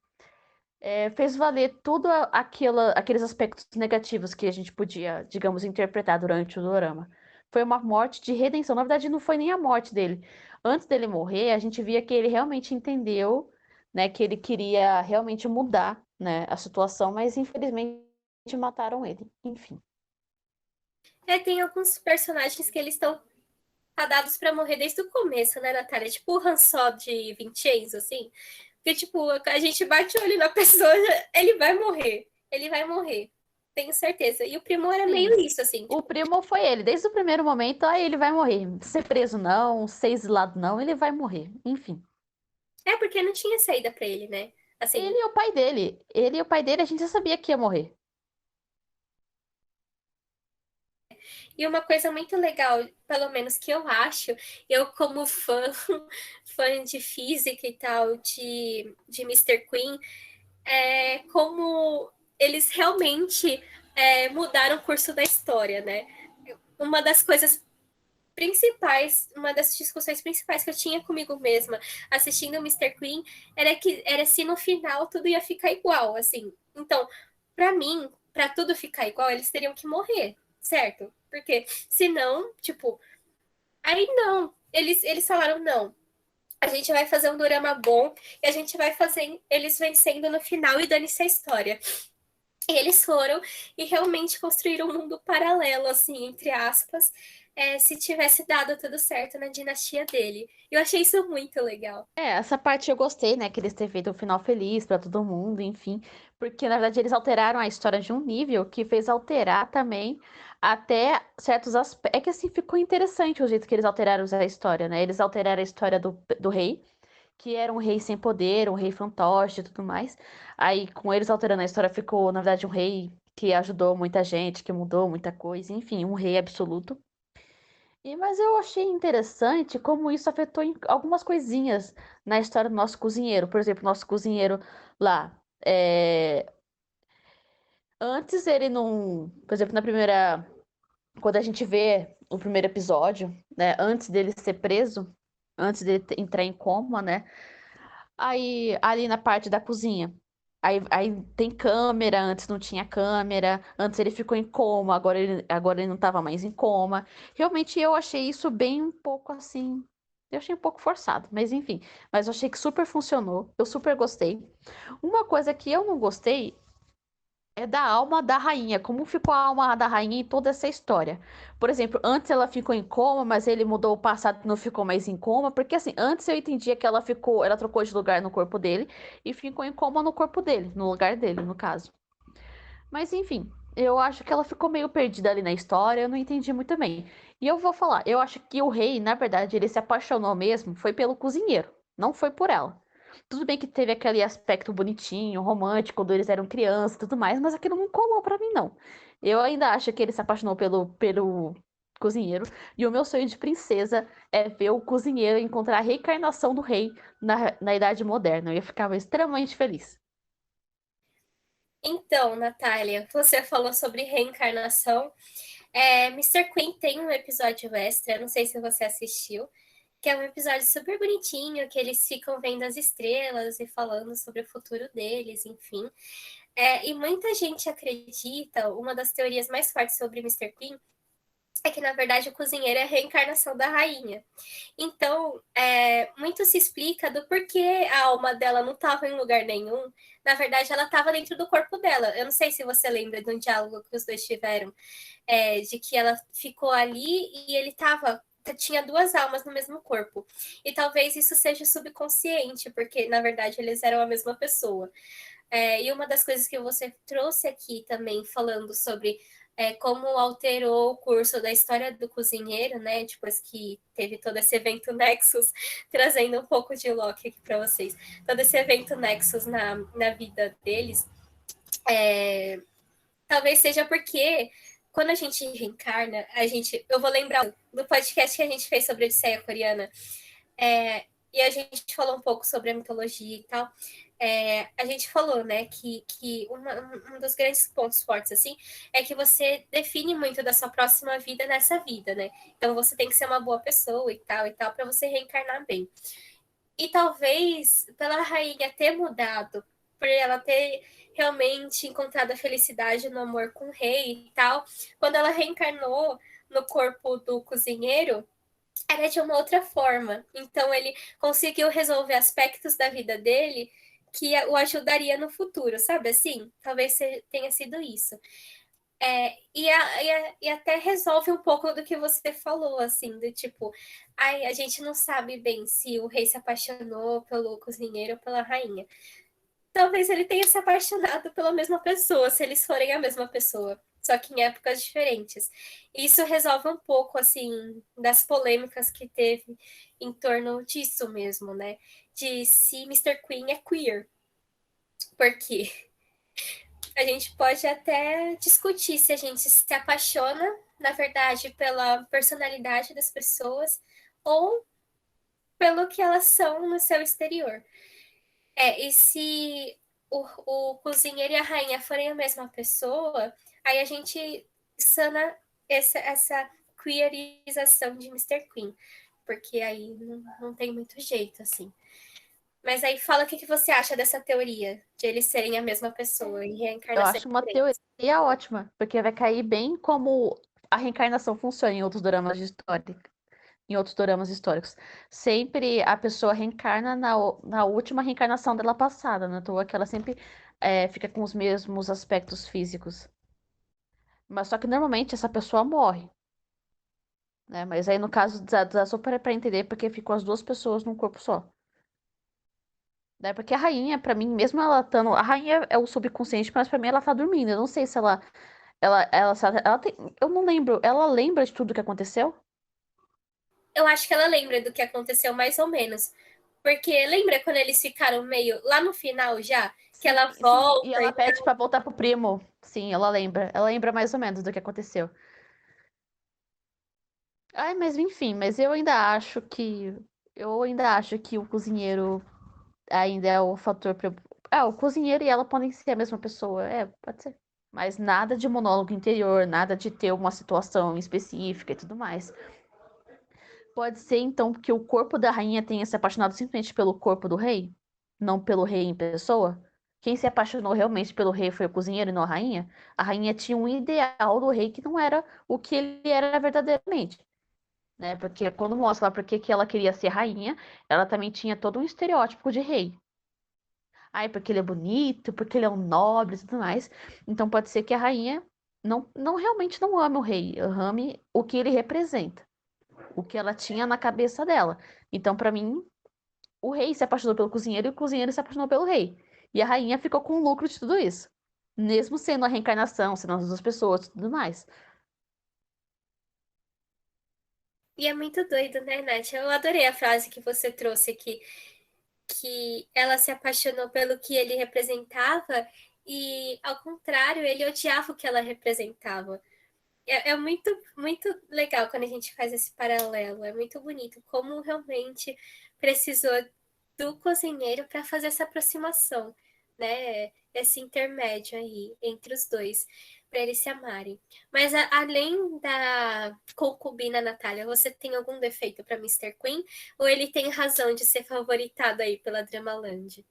fez valer tudo aqueles aspectos negativos que a gente podia, digamos, interpretar durante o dorama. Foi uma morte de redenção. Na verdade, não foi nem a morte dele. Antes dele morrer, a gente via que ele realmente entendeu, né, que ele queria realmente mudar, né, a situação, mas infelizmente mataram ele. Enfim. Tem alguns personagens que eles estão fadados para morrer desde o começo, né, Natália? Tipo o Han Solo de Vincenzo, assim. Porque, tipo, a gente bate o olho na pessoa, ele vai morrer. Ele vai morrer. Tenho certeza. E o Primo era Sim. meio isso, assim. O primo foi ele. Desde o primeiro momento, ele vai morrer. Ser preso não, ser exilado não, ele vai morrer. Enfim. Porque não tinha saída para ele, né? Assim, Ele e o pai dele. Ele e o pai dele, a gente já sabia que ia morrer. e uma coisa muito legal, pelo menos que eu acho, eu como fã de física e tal, de Mr. Queen, como eles realmente mudaram o curso da história, né? Uma das coisas principais, uma das discussões principais que eu tinha comigo mesma assistindo o Mr. Queen era se no final tudo ia ficar igual, assim. Então, para mim, para tudo ficar igual, eles teriam que morrer, certo? Porque senão, tipo, aí não. Eles falaram, não, a gente vai fazer um drama bom e a gente vai fazer eles vencendo no final e dane-se a história. E eles foram e realmente construíram um mundo paralelo, assim, entre aspas, se tivesse dado tudo certo na dinastia dele. Eu achei isso muito legal. Essa parte eu gostei, né? Que eles terem feito um final feliz pra todo mundo, enfim. Porque, na verdade, eles alteraram a história de um nível que fez alterar também até certos aspectos. É que, assim, ficou interessante o jeito que eles alteraram a história, né? Eles alteraram a história do rei, que era um rei sem poder, um rei fantoche e tudo mais. Aí, com eles alterando a história, ficou, na verdade, um rei que ajudou muita gente, que mudou muita coisa, enfim, um rei absoluto. Mas eu achei interessante como isso afetou em algumas coisinhas na história do nosso cozinheiro. Por exemplo, nosso cozinheiro lá. Antes ele não. Por exemplo, na primeira. Quando a gente vê o primeiro episódio, né? Antes dele ser preso, antes dele entrar em coma, né? Aí, ali na parte da cozinha. Aí tem câmera, antes não tinha câmera, antes ele ficou em coma, agora ele não tava mais em coma. Realmente eu achei isso bem um pouco assim. Eu achei um pouco forçado, mas enfim. Mas eu achei que super funcionou, eu super gostei. Uma coisa que eu não gostei é da alma da rainha. Como ficou a alma da rainha em toda essa história? Por exemplo, antes ela ficou em coma, mas ele mudou o passado e não ficou mais em coma. Porque assim, antes eu entendia que ela trocou de lugar no corpo dele e ficou em coma no corpo dele, no lugar dele, no caso. Mas enfim, eu acho que ela ficou meio perdida ali na história, eu não entendi muito bem. E eu vou falar, eu acho que o rei, na verdade, ele se apaixonou mesmo, foi pelo cozinheiro, não foi por ela. Tudo bem que teve aquele aspecto bonitinho, romântico, quando eles eram crianças e tudo mais, mas aquilo não colou pra mim, não. Eu ainda acho que ele se apaixonou pelo cozinheiro, e o meu sonho de princesa é ver o cozinheiro encontrar a reencarnação do rei na Idade Moderna. Eu ia ficar extremamente feliz. Então, Natália, você falou sobre reencarnação. Mr. Queen tem um episódio extra, não sei se você assistiu, que é um episódio super bonitinho, que eles ficam vendo as estrelas e falando sobre o futuro deles, enfim. E muita gente acredita, uma das teorias mais fortes sobre Mr. Queen é que, na verdade, o cozinheiro é a reencarnação da rainha. Então, muito se explica do porquê a alma dela não estava em lugar nenhum. Na verdade, ela estava dentro do corpo dela. Eu não sei se você lembra de um diálogo que os dois tiveram, de que ela ficou ali e ele tinha duas almas no mesmo corpo. E talvez isso seja subconsciente, porque, na verdade, eles eram a mesma pessoa. E uma das coisas que você trouxe aqui também, falando sobre como alterou o curso da história do cozinheiro, né? Depois que teve todo esse evento Nexus, trazendo um pouco de Loki aqui para vocês. Todo esse evento Nexus na vida deles. Talvez seja porque quando a gente reencarna, eu vou lembrar do podcast que a gente fez sobre a Odisseia Coreana, e a gente falou um pouco sobre a mitologia e tal. A gente falou, né, que um dos grandes pontos fortes, assim, é que você define muito da sua próxima vida nessa vida, né? Então você tem que ser uma boa pessoa e tal, para você reencarnar bem. E talvez, pela rainha ter mudado, por ela ter realmente encontrado a felicidade no amor com o rei e tal, quando ela reencarnou no corpo do cozinheiro, era de uma outra forma. Então ele conseguiu resolver aspectos da vida dele que o ajudaria no futuro, sabe assim? Talvez tenha sido isso. E até resolve um pouco do que você falou, assim, do tipo, a gente não sabe bem se o rei se apaixonou pelo cozinheiro ou pela rainha. Talvez ele tenha se apaixonado pela mesma pessoa, se eles forem a mesma pessoa, só que em épocas diferentes. Isso resolve um pouco, assim, das polêmicas que teve em torno disso mesmo, né? De se Mr. Queen é queer. Por quê? A gente pode até discutir se a gente se apaixona, na verdade, pela personalidade das pessoas ou pelo que elas são no seu exterior. E se o cozinheiro e a rainha forem a mesma pessoa, aí a gente sana essa queerização de Mr. Queen, porque aí não tem muito jeito, assim. Mas aí fala o que você acha dessa teoria, de eles serem a mesma pessoa e Eu reencarnação acho uma diferentes. teoria ótima, porque vai cair bem como a reencarnação funciona em outros dramas de história. em outros doramas históricos. Sempre a pessoa reencarna na última reencarnação dela passada, né? Então, que ela sempre fica com os mesmos aspectos físicos. Mas só que normalmente essa pessoa morre, né? Mas aí no caso dá só pra entender porque ficam as duas pessoas num corpo só. Né? Porque a rainha, pra mim, mesmo ela estando. A rainha é o subconsciente, mas pra mim ela tá dormindo. Eu não sei se ela tem. Eu não lembro. Ela lembra de tudo que aconteceu? Eu acho que ela lembra do que aconteceu mais ou menos. Porque lembra quando eles ficaram meio lá no final já? Que ela Sim, e volta ela e pede pra voltar pro primo. Sim, ela lembra. Ela lembra mais ou menos do que aconteceu. Ai, mas enfim, mas eu ainda acho que. Eu ainda acho que o cozinheiro ainda é o fator. O cozinheiro e ela podem ser a mesma pessoa. É, pode ser. Mas nada de monólogo interior, nada de ter uma situação específica e tudo mais. Pode ser, então, que o corpo da rainha tenha se apaixonado simplesmente pelo corpo do rei, não pelo rei em pessoa. Quem se apaixonou realmente pelo rei foi o cozinheiro e não a rainha. A rainha tinha um ideal do rei que não era o que ele era verdadeiramente, né? Porque quando mostra lá porque que ela queria ser rainha, ela também tinha todo um estereótipo de rei. Ai, porque ele é bonito, porque ele é um nobre e tudo mais. Então pode ser que a rainha não realmente não ame o rei, ame o que ele representa, o que ela tinha na cabeça dela. Então, pra mim, o rei se apaixonou pelo cozinheiro e o cozinheiro se apaixonou pelo rei. E a rainha ficou com o lucro de tudo isso. Mesmo sendo a reencarnação, sendo as duas pessoas e tudo mais. E é muito doido, né, Nath? Eu adorei a frase que você trouxe aqui, que ela se apaixonou pelo que ele representava e, ao contrário, ele odiava o que ela representava. É muito, muito legal quando a gente faz esse paralelo. É muito bonito como realmente precisou do cozinheiro para fazer essa aproximação, né? Esse intermédio aí entre os dois, para eles se amarem. Mas além da concubina Natália, você tem algum defeito para Mr. Queen? Ou ele tem razão de ser favoritado aí pela Dramaland?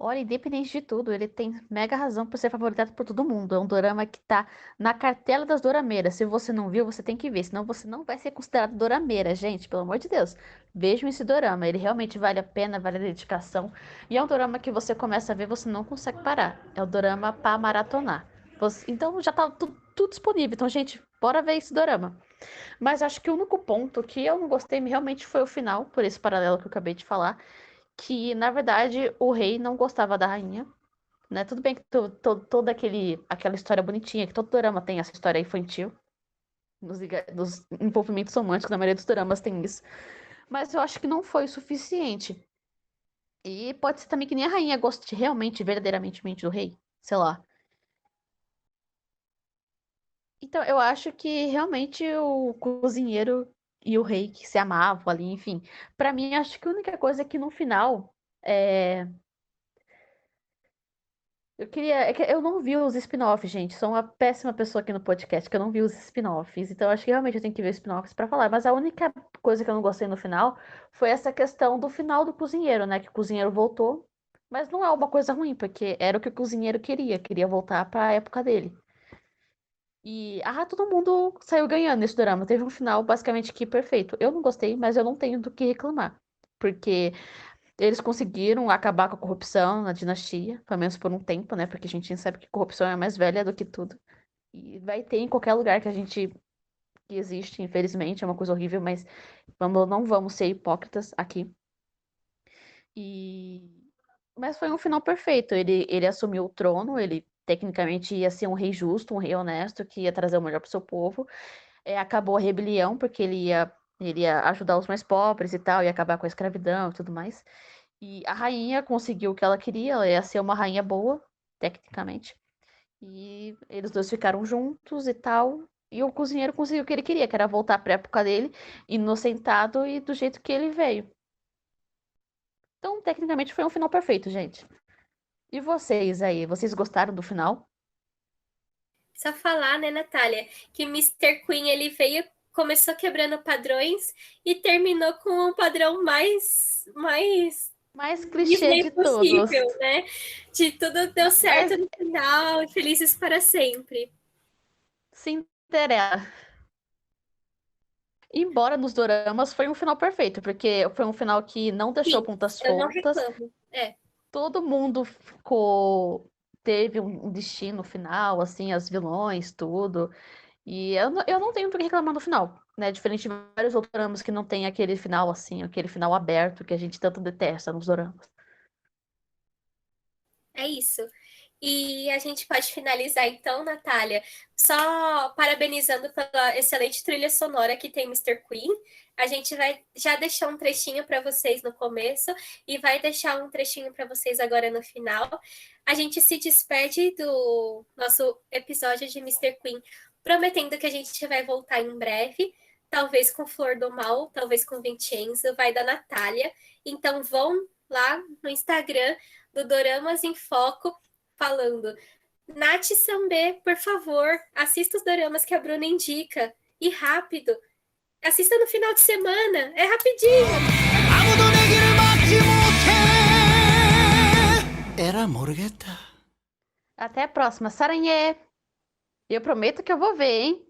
Olha, independente de tudo, ele tem mega razão por ser favoritado por todo mundo. É um dorama que tá na cartela das dorameiras. Se você não viu, você tem que ver, senão você não vai ser considerado dorameira, gente, pelo amor de Deus. Vejam esse dorama, ele realmente vale a pena, vale a dedicação. E é um dorama que você começa a ver, você não consegue parar. É o dorama pra maratonar. Então já tá tudo disponível. Então, gente, bora ver esse dorama. Mas acho que o único ponto que eu não gostei realmente foi o final, por esse paralelo que eu acabei de falar, que na verdade o rei não gostava da rainha, né? Tudo bem que toda aquela história bonitinha, que todo drama tem essa história infantil, nos envolvimentos românticos, na maioria dos dramas tem isso. Mas eu acho que não foi o suficiente. E pode ser também que nem a rainha goste realmente, verdadeiramente do rei, sei lá. Então, eu acho que realmente o cozinheiro e o rei que se amavam ali, enfim. Pra mim, acho que a única coisa é que no final. É que eu não vi os spin-offs, gente. Sou uma péssima pessoa aqui no podcast, que eu não vi os spin-offs. Então, acho que realmente eu tenho que ver os spin-offs pra falar. Mas a única coisa que eu não gostei no final foi essa questão do final do cozinheiro, né? Que o cozinheiro voltou. Mas não é uma coisa ruim, porque era o que o cozinheiro queria voltar pra época dele. E todo mundo saiu ganhando nesse drama. Teve um final basicamente que perfeito. Eu não gostei, mas eu não tenho do que reclamar. Porque eles conseguiram acabar com a corrupção na dinastia, pelo menos por um tempo, né? Porque a gente sabe que corrupção é mais velha do que tudo. E vai ter em qualquer lugar que existe, infelizmente, é uma coisa horrível, mas não vamos ser hipócritas aqui. E mas foi um final perfeito. Ele assumiu o trono, ele tecnicamente ia ser um rei justo, um rei honesto, que ia trazer o melhor para o seu povo. Acabou a rebelião, porque ele ia ajudar os mais pobres e tal, ia acabar com a escravidão e tudo mais. E a rainha conseguiu o que ela queria, ela ia ser uma rainha boa, tecnicamente. E eles dois ficaram juntos e tal. E o cozinheiro conseguiu o que ele queria, que era voltar para a época dele, inocentado e do jeito que ele veio. Então, tecnicamente, foi um final perfeito, gente. E vocês aí, vocês gostaram do final? Só falar, né, Natália, que Mr. Queen ele veio, começou quebrando padrões e terminou com o padrão mais Mais clichê Disney de todos. possível, né? De tudo deu Mas certo no final, felizes para sempre. Cinderela. Embora nos doramas foi um final perfeito, porque foi um final que não deixou Sim, pontas eu não soltas, reclamo. todo mundo teve um destino final, assim, as vilões, tudo. E eu não tenho por que reclamar no final, né? Diferente de vários outros doramas que não tem aquele final assim, aquele final aberto que a gente tanto detesta nos doramas. É isso. E a gente pode finalizar então, Natália, só parabenizando pela excelente trilha sonora que tem Mr. Queen. A gente vai já deixar um trechinho para vocês no começo e vai deixar um trechinho para vocês agora no final. A gente se despede do nosso episódio de Mr. Queen, prometendo que a gente vai voltar em breve, talvez com Flor do Mal, talvez com Vincenzo, vai da Natália. Então vão lá no Instagram do Doramas em Foco falando: Nath Sambê, por favor, assista os doramas que a Bruna indica. E rápido. Assista no final de semana. É rapidinho. アムドネギルマッチモテエラモルゲッタ Até a próxima, Saranhê! Eu prometo que eu vou ver, hein?